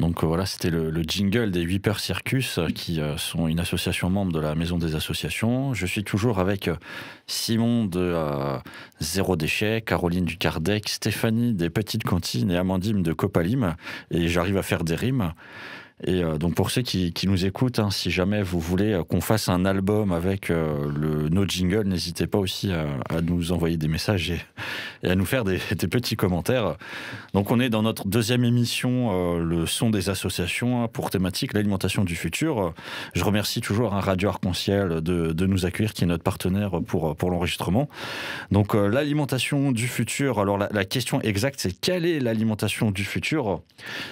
Donc voilà, c'était le jingle des Whipper Circus, qui sont une association membre de la Maison des Associations. Je suis toujours avec Simon de Zéro Déchet, Caroline du Kardec, Stéphanie des Petites Cantines et Amandine de Copalim. Et j'arrive à faire des rimes. Et donc pour ceux qui nous écoutent, hein, si jamais vous voulez qu'on fasse un album avec nos jingles, n'hésitez pas aussi à nous envoyer des messages et à nous faire des petits commentaires. Donc on est dans notre deuxième émission, le son des associations, hein, pour thématique l'alimentation du futur. Je remercie toujours Radio Arc-en-Ciel de nous accueillir, qui est notre partenaire pour l'enregistrement. Donc l'alimentation du futur, alors la question exacte, c'est quelle est l'alimentation du futur?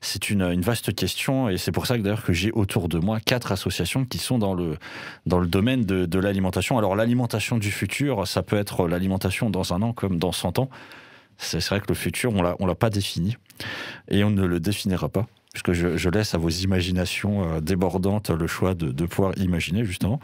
C'est une vaste question, et c'est pour ça que d'ailleurs que j'ai autour de moi 4 associations qui sont dans le domaine de l'alimentation. Alors l'alimentation du futur, ça peut être l'alimentation dans un an comme dans 100 ans. C'est vrai que le futur, on l'a pas défini, et on ne le définira pas, puisque je laisse à vos imaginations débordantes le choix de pouvoir imaginer, justement.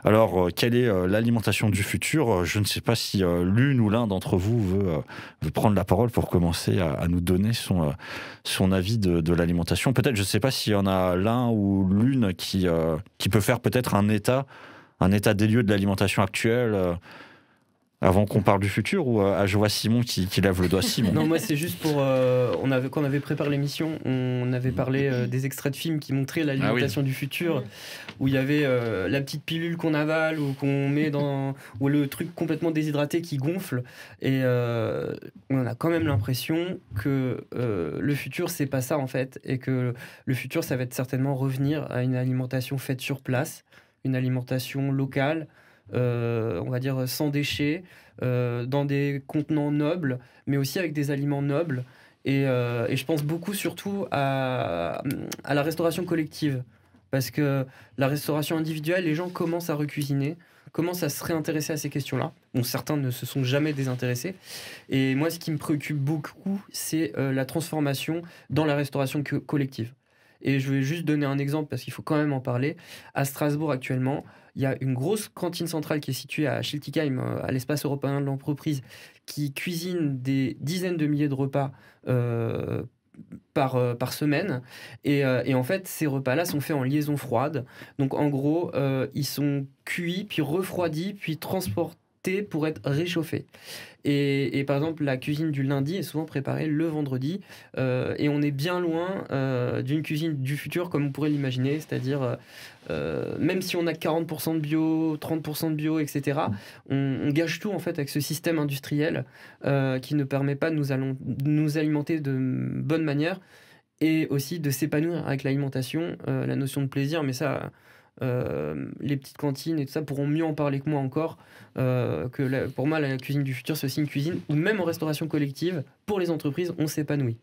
Alors, quelle est l'alimentation du futur? Je ne sais pas si l'une ou l'un d'entre vous veut prendre la parole pour commencer à nous donner son avis de l'alimentation. Peut-être, je ne sais pas s'il y en a l'un ou l'une qui peut faire peut-être un état des lieux de l'alimentation actuelle, avant qu'on parle du futur, ou je vois Simon qui lève le doigt. Simon. Non, moi c'est juste pour... quand on avait préparé l'émission, on avait parlé des extraits de films qui montraient l'alimentation du futur, où il y avait la petite pilule qu'on avale ou qu'on met dans... ou le truc complètement déshydraté qui gonfle. Et on a quand même l'impression que le futur, c'est pas ça en fait. Et que le futur, ça va être certainement revenir à une alimentation faite sur place, une alimentation locale, on va dire sans déchets, dans des contenants nobles, mais aussi avec des aliments nobles. Et je pense beaucoup surtout à la restauration collective. Parce que la restauration individuelle, les gens commencent à recuisiner, commencent à se réintéresser à ces questions-là. Bon, certains ne se sont jamais désintéressés. Et moi, ce qui me préoccupe beaucoup, c'est la transformation dans la restauration collective. Et je vais juste donner un exemple, parce qu'il faut quand même en parler. À Strasbourg, actuellement, il y a une grosse cantine centrale qui est située à Schiltigheim, à l'espace européen de l'entreprise, qui cuisine des dizaines de milliers de repas par semaine. Et en fait, ces repas-là sont faits en liaison froide. Donc en gros, ils sont cuits, puis refroidis, puis transportés pour être réchauffés. Et par exemple, la cuisine du lundi est souvent préparée le vendredi, et on est bien loin d'une cuisine du futur comme on pourrait l'imaginer, c'est-à-dire même si on a 40% de bio, 30% de bio, etc., on gâche tout en fait avec ce système industriel qui ne permet pas de nous alimenter de bonne manière, et aussi de s'épanouir avec l'alimentation, la notion de plaisir, mais ça... les petites cantines et tout ça pourront mieux en parler que moi encore, pour moi la cuisine du futur, c'est aussi une cuisine où même en restauration collective, pour les entreprises, on s'épanouit.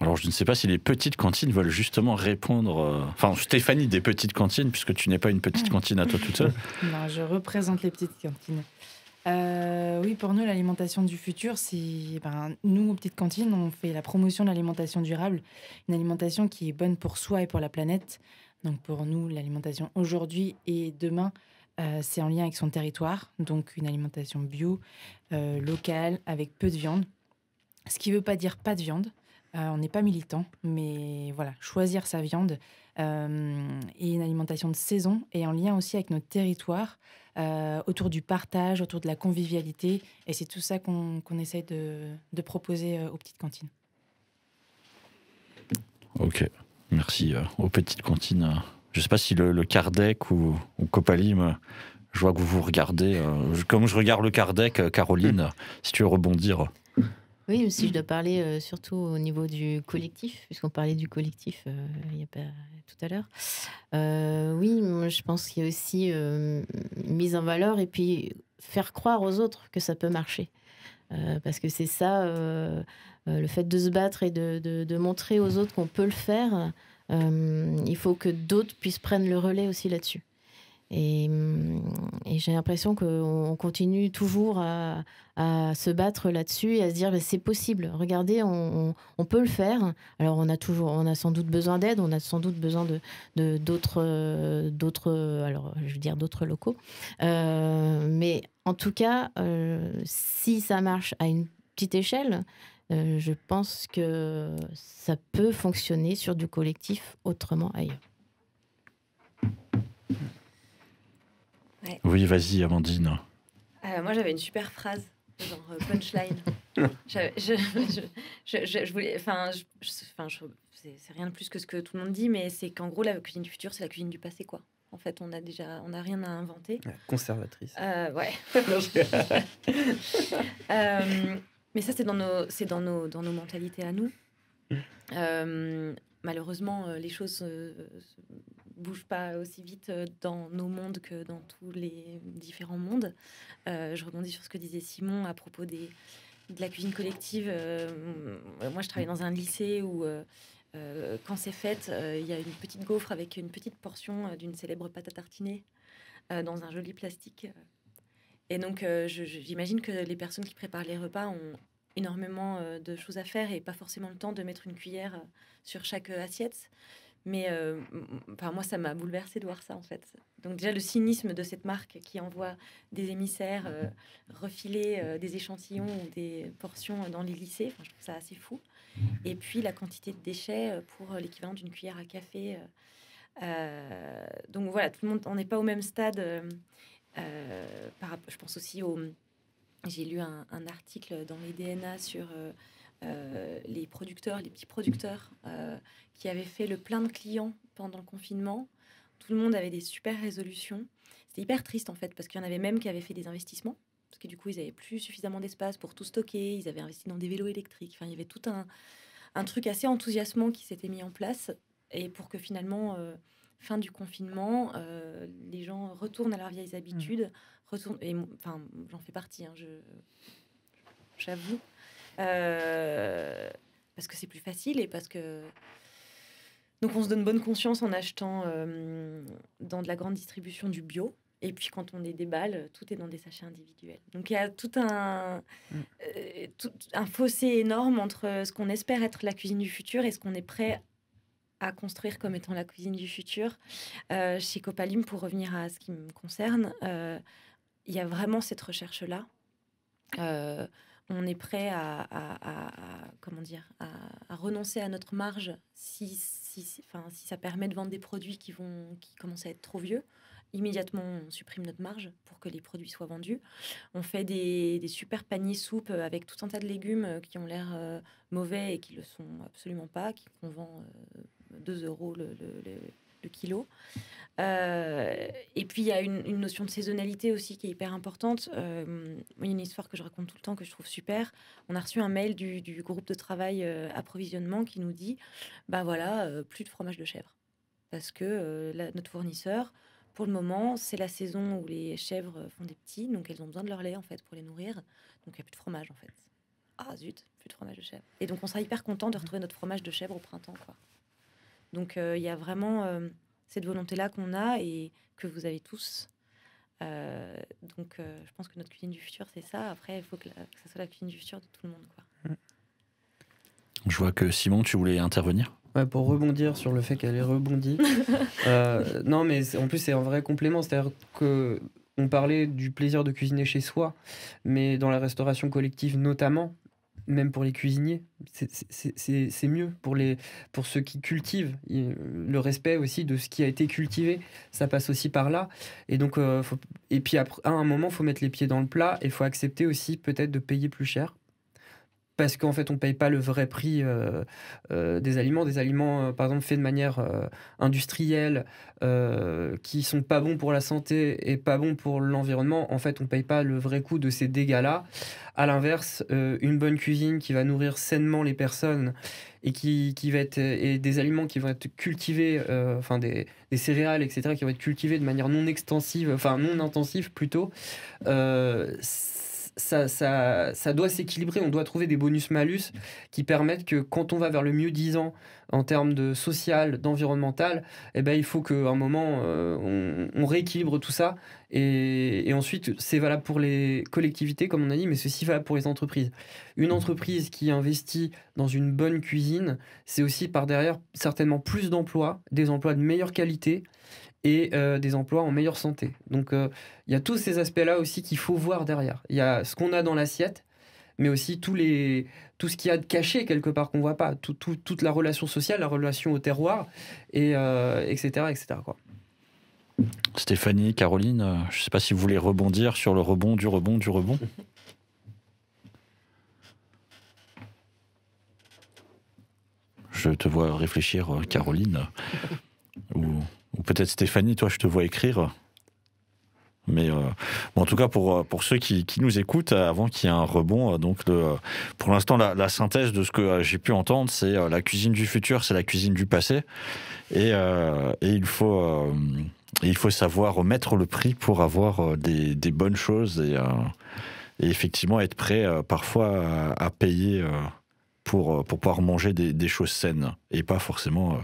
Alors je ne sais pas si les petites cantines veulent justement répondre... Enfin, Stéphanie des petites cantines, puisque tu n'es pas une petite cantine à toi toute seule. Non, je représente les petites cantines. Oui, pour nous, l'alimentation du futur, c'est... nous, aux petites cantines, on fait la promotion de l'alimentation durable, une alimentation qui est bonne pour soi et pour la planète. Donc pour nous, l'alimentation aujourd'hui et demain, c'est en lien avec son territoire. Donc une alimentation bio, locale, avec peu de viande. Ce qui ne veut pas dire pas de viande. On n'est pas militant, mais voilà, choisir sa viande, et une alimentation de saison, et en lien aussi avec notre territoire, autour du partage, autour de la convivialité. Et c'est tout ça qu'on essaie de proposer aux petites cantines. Ok. Merci aux petites cantines. Je ne sais pas si le Kardec ou Copalim, je vois que vous regardez. Comme je regarde le Kardec, Caroline, si tu veux rebondir. Oui, aussi je dois parler surtout au niveau du collectif, puisqu'on parlait du collectif il y a pas tout à l'heure. Oui, moi, je pense qu'il y a aussi mise en valeur et puis faire croire aux autres que ça peut marcher. Parce que c'est ça, le fait de se battre et de montrer aux autres qu'on peut le faire. Il faut que d'autres puissent prendre le relais aussi là-dessus. Et j'ai l'impression qu'on continue toujours à se battre là-dessus et à se dire c'est possible, regardez, on peut le faire. Alors on a sans doute besoin d'aide, on a sans doute besoin d'autres alors je veux dire d'autres locaux, mais en tout cas si ça marche à une petite échelle, je pense que ça peut fonctionner sur du collectif autrement ailleurs. Ouais. Oui, vas-y, Amandine. Moi, j'avais une super phrase, genre punchline. Je voulais, c'est rien de plus que ce que tout le monde dit, mais c'est qu'en gros, la cuisine du futur, c'est la cuisine du passé, quoi. En fait, on n'a rien à inventer. Conservatrice. Ouais. Mais ça, c'est dans nos mentalités à nous. Malheureusement, les choses bougent pas aussi vite dans nos mondes que dans tous les différents mondes. Je rebondis sur ce que disait Simon à propos de la cuisine collective. Moi, je travaille dans un lycée où, quand c'est fête, il y a une petite gaufre avec une petite portion d'une célèbre pâte à tartiner dans un joli plastique. Et donc, j'imagine que les personnes qui préparent les repas ont énormément de choses à faire et pas forcément le temps de mettre une cuillère sur chaque assiette. Mais moi, ça m'a bouleversée de voir ça, en fait. Donc déjà, le cynisme de cette marque qui envoie des émissaires refiler des échantillons ou des portions dans les lycées, je trouve ça assez fou. Et puis, la quantité de déchets pour l'équivalent d'une cuillère à café. Donc voilà, tout le monde, on n'est pas au même stade. Je pense aussi j'ai lu un article dans les DNA sur les petits producteurs qui avaient fait le plein de clients pendant le confinement. Tout le monde avait des super résolutions. C'était hyper triste en fait, parce qu'il y en avait même qui avaient fait des investissements, parce que du coup ils n'avaient plus suffisamment d'espace pour tout stocker. Ils avaient investi dans des vélos électriques. Enfin, il y avait tout un truc assez enthousiasmant qui s'était mis en place, et pour que finalement, fin du confinement, les gens retournent à leurs vieilles habitudes. J'en fais partie, j'avoue. Parce que c'est plus facile et parce que... Donc on se donne bonne conscience en achetant dans de la grande distribution du bio. Et puis quand on les déballe, tout est dans des sachets individuels. Donc il y a tout un fossé énorme entre ce qu'on espère être la cuisine du futur et ce qu'on est prêt à construire comme étant la cuisine du futur. Chez Copalim, pour revenir à ce qui me concerne, il y a vraiment cette recherche-là. On est prêt à renoncer à notre marge si ça permet de vendre des produits qui commencent à être trop vieux. Immédiatement, on supprime notre marge pour que les produits soient vendus. On fait des super paniers soupe avec tout un tas de légumes qui ont l'air mauvais et qui le sont absolument pas, qu'on vend 2 € le kilo. Et puis il y a une notion de saisonnalité aussi qui est hyper importante. Il y a une histoire que je raconte tout le temps que je trouve super. On a reçu un mail du groupe de travail approvisionnement qui nous dit plus de fromage de chèvre, parce que notre fournisseur, pour le moment, c'est la saison où les chèvres font des petits, donc elles ont besoin de leur lait en fait pour les nourrir, donc il n'y a plus de fromage en fait. Ah zut, plus de fromage de chèvre. Et donc on sera hyper content de retrouver notre fromage de chèvre au printemps, quoi. Donc il y a vraiment cette volonté-là qu'on a et que vous avez tous. Donc je pense que notre cuisine du futur, c'est ça. Après, il faut que ça soit la cuisine du futur de tout le monde, quoi. Je vois que Simon, tu voulais intervenir. Ouais, pour rebondir sur le fait qu'elle ait rebondi. Non, mais en plus, c'est un vrai complément. C'est-à-dire qu'on parlait du plaisir de cuisiner chez soi, mais dans la restauration collective notamment, même pour les cuisiniers, c'est mieux pour ceux qui cultivent. Le respect aussi de ce qui a été cultivé, ça passe aussi par là. Et donc, et puis à un moment, il faut mettre les pieds dans le plat et il faut accepter aussi peut-être de payer plus cher. Parce qu'en fait, on ne paye pas le vrai prix des aliments, par exemple, faits de manière industrielle, qui ne sont pas bons pour la santé et pas bons pour l'environnement. En fait, on ne paye pas le vrai coût de ces dégâts-là. À l'inverse, une bonne cuisine qui va nourrir sainement les personnes et qui va être, et des aliments qui vont être cultivés, des céréales, etc., qui vont être cultivés de manière non intensive plutôt, ça doit s'équilibrer. On doit trouver des bonus-malus qui permettent que quand on va vers le mieux-disant en termes de social, d'environnemental, il faut qu'à un moment, on rééquilibre tout ça. Et ensuite, c'est valable pour les collectivités, comme on a dit, mais c'est aussi valable pour les entreprises. Une entreprise qui investit dans une bonne cuisine, c'est aussi par derrière certainement plus d'emplois, des emplois de meilleure qualité, et des emplois en meilleure santé. Donc il y a tous ces aspects-là aussi qu'il faut voir derrière. Il y a ce qu'on a dans l'assiette, mais aussi tout ce qu'il y a de caché quelque part qu'on voit pas, toute la relation sociale, la relation au terroir, et etc. quoi. Stéphanie, Caroline, je ne sais pas si vous voulez rebondir sur le rebond du rebond du rebond. Je te vois réfléchir, Caroline. Ou peut-être Stéphanie, toi, je te vois écrire. Mais en tout cas, pour ceux qui nous écoutent, avant qu'il y ait un rebond, pour l'instant, la synthèse de ce que j'ai pu entendre, c'est la cuisine du futur, c'est la cuisine du passé. Et il faut savoir mettre le prix pour avoir des bonnes choses et effectivement être prêt parfois à payer pour pouvoir manger des choses saines et pas forcément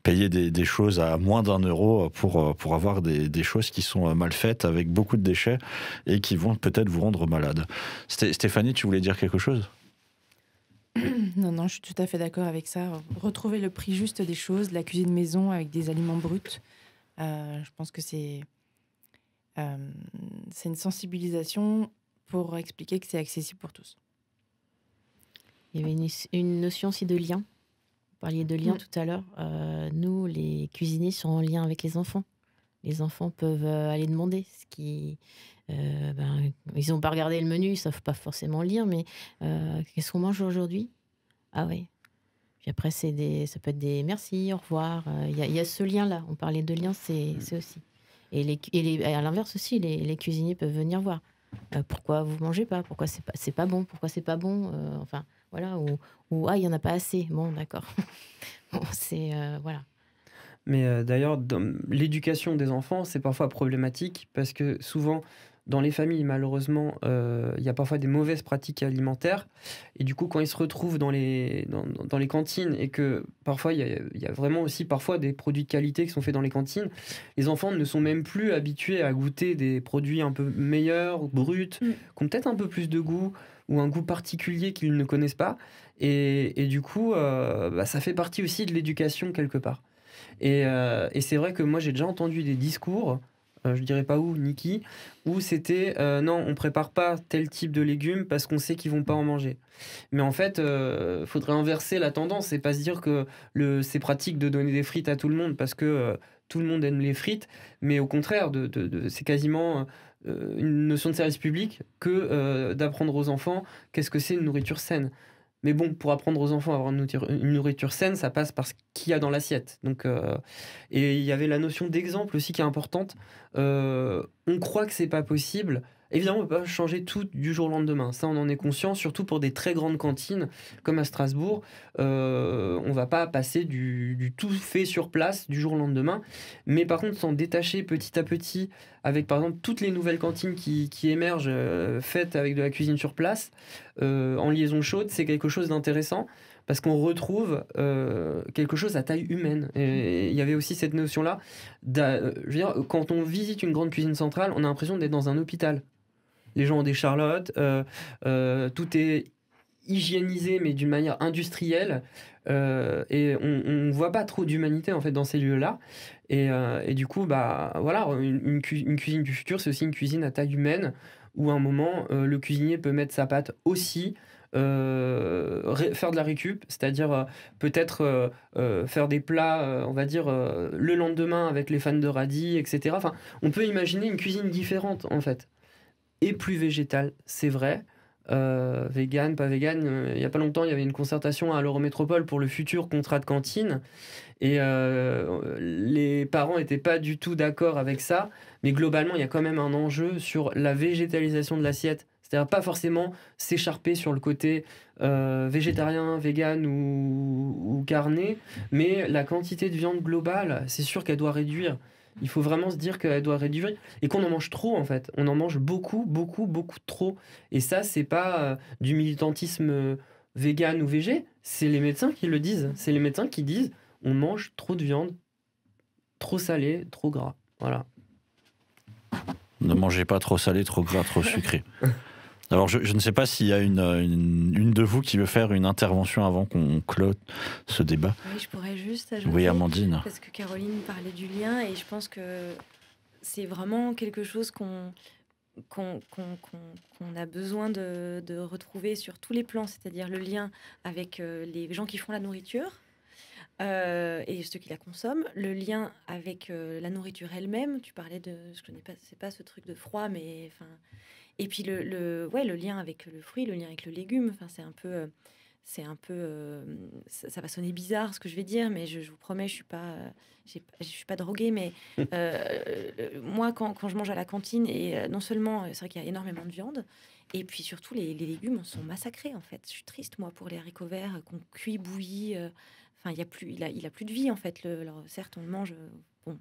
payer des choses à moins d'€1 pour avoir des choses qui sont mal faites avec beaucoup de déchets et qui vont peut-être vous rendre malade. Stéphanie, tu voulais dire quelque chose ? Non, je suis tout à fait d'accord avec ça. Retrouver le prix juste des choses, la cuisine maison avec des aliments bruts, je pense que c'est une sensibilisation pour expliquer que c'est accessible pour tous. Il y avait une notion aussi de lien. Vous parliez de lien tout à l'heure. Nous, les cuisiniers, sont en lien avec les enfants. Les enfants peuvent aller demander ce qui... ils n'ont pas regardé le menu, ils ne savent pas forcément lire, mais qu'est-ce qu'on mange aujourd'hui ? Ah oui. Puis après, ça peut être des merci, au revoir. Il y a ce lien-là. On parlait de lien, c'est aussi. Et à l'inverse aussi, les cuisiniers peuvent venir voir. Pourquoi vous ne mangez pas ? Pourquoi c'est pas bon ? Pourquoi c'est pas bon ? Voilà. Ou il n'y en a pas assez. Bon, d'accord. Bon, c'est... voilà. Mais d'ailleurs, l'éducation des enfants, c'est parfois problématique parce que souvent, dans les familles, malheureusement, il y a parfois des mauvaises pratiques alimentaires. Et du coup, quand ils se retrouvent dans les cantines et que parfois, il y a vraiment aussi parfois des produits de qualité qui sont faits dans les cantines, les enfants ne sont même plus habitués à goûter des produits un peu meilleurs, bruts, qui ont peut-être un peu plus de goût ou un goût particulier qu'ils ne connaissent pas. Et du coup, ça fait partie aussi de l'éducation quelque part. Et c'est vrai que moi, j'ai déjà entendu des discours, je dirais pas où, ni qui, où c'était non, on prépare pas tel type de légumes parce qu'on sait qu'ils vont pas en manger. Mais en fait, faudrait inverser la tendance et pas se dire que c'est pratique de donner des frites à tout le monde parce que tout le monde aime les frites, mais au contraire, c'est quasiment une notion de service public que d'apprendre aux enfants qu'est-ce que c'est une nourriture saine. Mais bon, pour apprendre aux enfants à avoir une nourriture saine, ça passe par ce qu'il y a dans l'assiette. Donc, et il y avait la notion d'exemple aussi qui est importante. On croit que c'est pas possible. Évidemment, on ne peut pas changer tout du jour au lendemain. Ça, on en est conscient, surtout pour des très grandes cantines, comme à Strasbourg. On ne va pas passer du tout fait sur place du jour au lendemain. Mais par contre, s'en détacher petit à petit, avec par exemple toutes les nouvelles cantines qui émergent, faites avec de la cuisine sur place, en liaison chaude, c'est quelque chose d'intéressant. Parce qu'on retrouve quelque chose à taille humaine. Et il y avait aussi cette notion-là. Je veux dire, quand on visite une grande cuisine centrale, on a l'impression d'être dans un hôpital. Les gens ont des charlottes, tout est hygiénisé, mais d'une manière industrielle. Et on ne voit pas trop d'humanité en fait, dans ces lieux-là. Et du coup, voilà, une cuisine du futur, c'est aussi une cuisine à taille humaine, où à un moment, le cuisinier peut mettre sa pâte aussi, faire de la récup, c'est-à-dire peut-être faire des plats, on va dire, le lendemain avec les fans de radis, etc. Enfin, on peut imaginer une cuisine différente, en fait. Et plus végétale, c'est vrai. Vegan, pas vegan. Il n'y a pas longtemps, il y avait une concertation à l'Eurométropole pour le futur contrat de cantine. Et les parents n'étaient pas du tout d'accord avec ça. Mais globalement, il y a quand même un enjeu sur la végétalisation de l'assiette. C'est-à-dire pas forcément s'écharper sur le côté végétarien, vegan ou carné, mais la quantité de viande globale, c'est sûr qu'elle doit réduire. Il faut vraiment se dire qu'elle doit réduire et qu'on en mange trop en fait. On en mange beaucoup trop. Et ça, c'est pas du militantisme vegan ou végé, c'est les médecins qui le disent. C'est les médecins qui disent on mange trop de viande, trop salé, trop gras. Voilà. Ne mangez pas trop salé, trop gras, trop sucré. Alors, je ne sais pas s'il y a une de vous qui veut faire une intervention avant qu'on clôt ce débat. Oui, je pourrais juste ajouter. Oui, Amandine. Parce que Caroline parlait du lien et je pense que c'est vraiment quelque chose qu'on a besoin de retrouver sur tous les plans, c'est-à-dire le lien avec les gens qui font la nourriture et ceux qui la consomment, le lien avec la nourriture elle-même. Tu parlais de, je connais pas, c'est pas ce truc de froid, mais enfin, et puis le lien avec le fruit, le lien avec le légume. Enfin, ça va sonner bizarre ce que je vais dire, mais je vous promets, je suis pas droguée, mais moi, quand je mange à la cantine, et non seulement, c'est vrai qu'il y a énormément de viande, et puis surtout, les légumes sont massacrés, en fait. Je suis triste, moi, pour les haricots verts qu'on cuit, bouillit. Enfin, il a plus de vie, en fait. Alors, certes, on le mange. Bon,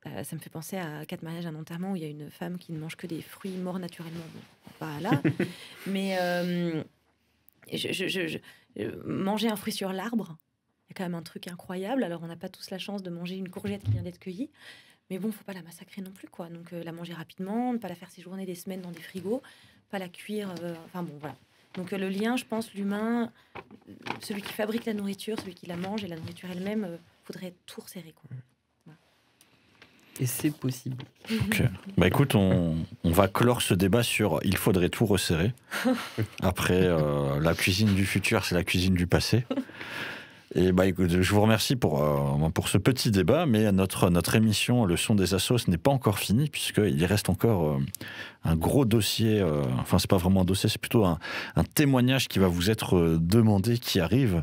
ça me fait penser à 4 mariages, un enterrement, où il y a une femme qui ne mange que des fruits morts naturellement. Bon, pas là, mais manger un fruit sur l'arbre, il y a quand même un truc incroyable. Alors, on n'a pas tous la chance de manger une courgette qui vient d'être cueillie, mais bon, faut pas la massacrer non plus, quoi. Donc, la manger rapidement, ne pas la faire séjourner des semaines dans des frigos, pas la cuire. Enfin bon, voilà. Donc, le lien, je pense, l'humain, celui qui fabrique la nourriture, celui qui la mange et la nourriture elle-même, faudrait tout resserrer, quoi. Voilà. Et c'est possible. Ok. Bah écoute, on va clore ce débat sur il faudrait tout resserrer. Après, la cuisine du futur, c'est la cuisine du passé. Et bah écoute, je vous remercie pour ce petit débat, mais notre émission Le Son des Assos n'est pas encore finie, puisqu'il reste encore un gros dossier, enfin c'est pas vraiment un dossier, c'est plutôt un témoignage qui va vous être demandé, qui arrive.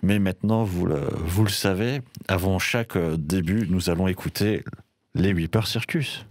Mais maintenant, vous le savez, avant chaque début, nous allons écouter les Whipper Circus.